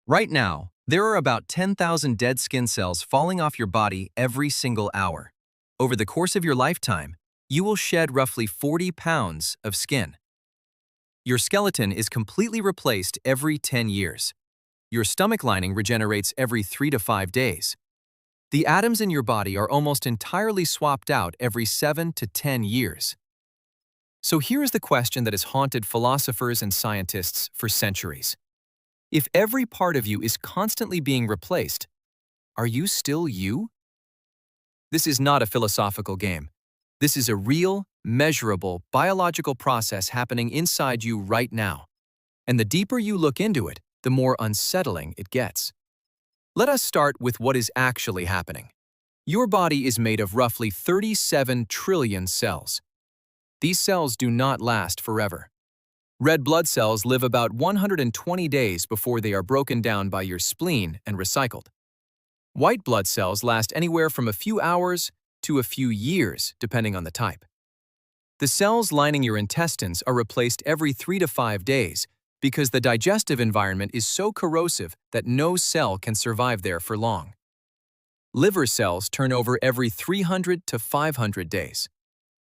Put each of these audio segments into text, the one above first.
Right now, there are about 10,000 dead skin cells falling off your body every single hour. Over the course of your lifetime, you will shed roughly 40 pounds of skin. Your skeleton is completely replaced every 10 years. Your stomach lining regenerates every 3 to 5 days. The atoms in your body are almost entirely swapped out every 7 to 10 years. So here is the question that has haunted philosophers and scientists for centuries. If every part of you is constantly being replaced, are you still you? This is not a philosophical game. This is a real, measurable, biological process happening inside you right now. And the deeper you look into it, the more unsettling it gets. Let us start with what is actually happening. Your body is made of roughly 37 trillion cells. These cells do not last forever. Red blood cells live about 120 days before they are broken down by your spleen and recycled. White blood cells last anywhere from a few hours to a few years, depending on the type. The cells lining your intestines are replaced every 3 to 5 days because the digestive environment is so corrosive that no cell can survive there for long. Liver cells turn over every 300 to 500 days.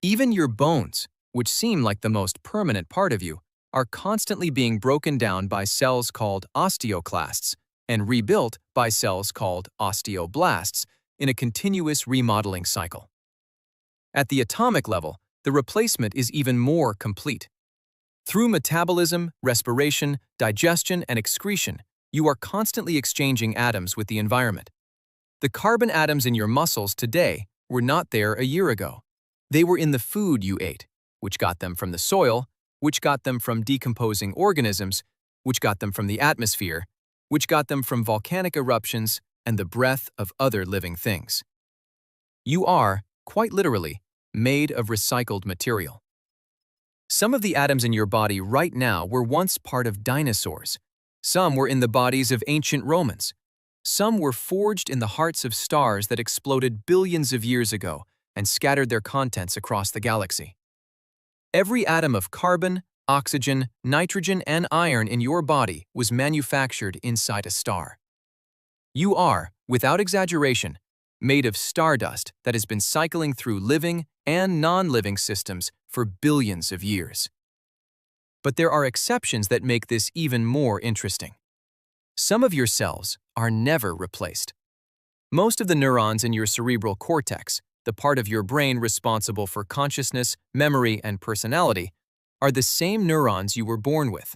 Even your bones, which seem like the most permanent part of you, are constantly being broken down by cells called osteoclasts and rebuilt by cells called osteoblasts in a continuous remodeling cycle. At the atomic level, the replacement is even more complete. Through metabolism, respiration, digestion, and excretion, you are constantly exchanging atoms with the environment. The carbon atoms in your muscles today were not there a year ago. They were in the food you ate, which got them from the soil, which got them from decomposing organisms, which got them from the atmosphere, which got them from volcanic eruptions and the breath of other living things. You are, quite literally, made of recycled material. Some of the atoms in your body right now were once part of dinosaurs. Some were in the bodies of ancient Romans. Some were forged in the hearts of stars that exploded billions of years ago and scattered their contents across the galaxy. Every atom of carbon, oxygen, nitrogen, and iron in your body was manufactured inside a star. You are, without exaggeration, made of stardust that has been cycling through living and non-living systems for billions of years. But there are exceptions that make this even more interesting. Some of your cells are never replaced. Most of the neurons in your cerebral cortex, the part of your brain responsible for consciousness, memory, and personality, are the same neurons you were born with.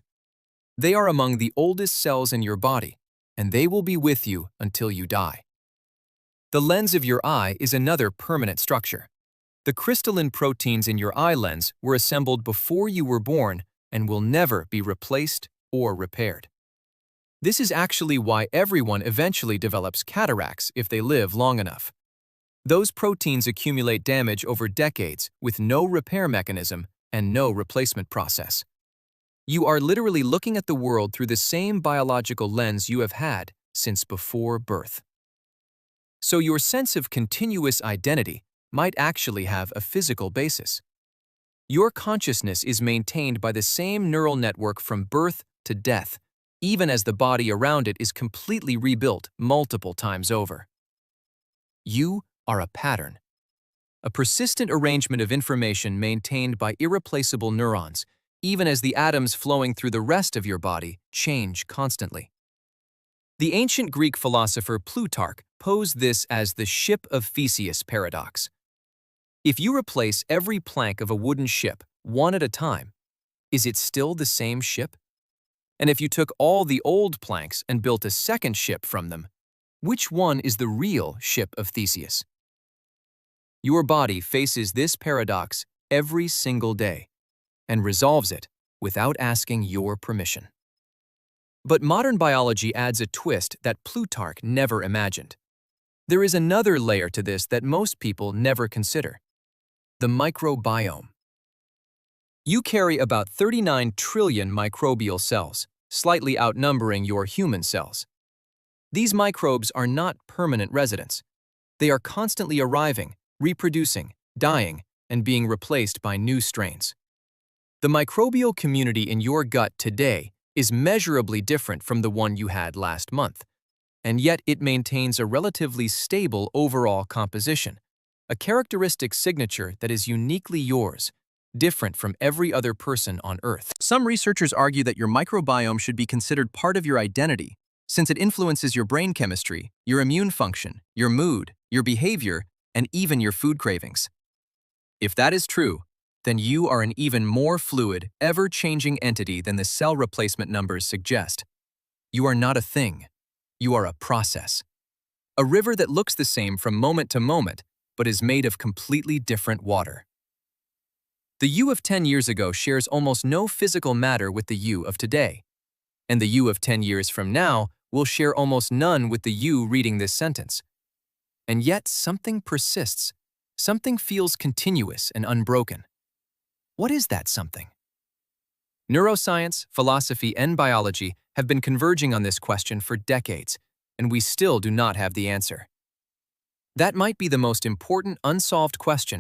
They are among the oldest cells in your body, and they will be with you until you die. The lens of your eye is another permanent structure. The crystalline proteins in your eye lens were assembled before you were born and will never be replaced or repaired. This is actually why everyone eventually develops cataracts if they live long enough. Those proteins accumulate damage over decades with no repair mechanism and no replacement process. You are literally looking at the world through the same biological lens you have had since before birth. So your sense of continuous identity might actually have a physical basis. Your consciousness is maintained by the same neural network from birth to death, even as the body around it is completely rebuilt multiple times over. You are a pattern. A persistent arrangement of information maintained by irreplaceable neurons, even as the atoms flowing through the rest of your body change constantly. The ancient Greek philosopher Plutarch posed this as the ship of Theseus paradox. If you replace every plank of a wooden ship one at a time, is it still the same ship? And if you took all the old planks and built a second ship from them, which one is the real ship of Theseus? Your body faces this paradox every single day and resolves it without asking your permission. But modern biology adds a twist that Plutarch never imagined. There is another layer to this that most people never consider: the microbiome. You carry about 39 trillion microbial cells, slightly outnumbering your human cells. These microbes are not permanent residents. They are constantly arriving, reproducing, dying, and being replaced by new strains. The microbial community in your gut today is measurably different from the one you had last month, and yet it maintains a relatively stable overall composition, a characteristic signature that is uniquely yours, different from every other person on Earth. Some researchers argue that your microbiome should be considered part of your identity, since it influences your brain chemistry, your immune function, your mood, your behavior, and even your food cravings. If that is true, then you are an even more fluid, ever-changing entity than the cell replacement numbers suggest. You are not a thing. You are a process. A river that looks the same from moment to moment, but is made of completely different water. The you of 10 years ago shares almost no physical matter with the you of today, and the you of 10 years from now will share almost none with the you reading this sentence. And yet something persists. Something feels continuous and unbroken. What is that something? Neuroscience, philosophy, and biology have been converging on this question for decades, and we still do not have the answer. That might be the most important unsolved question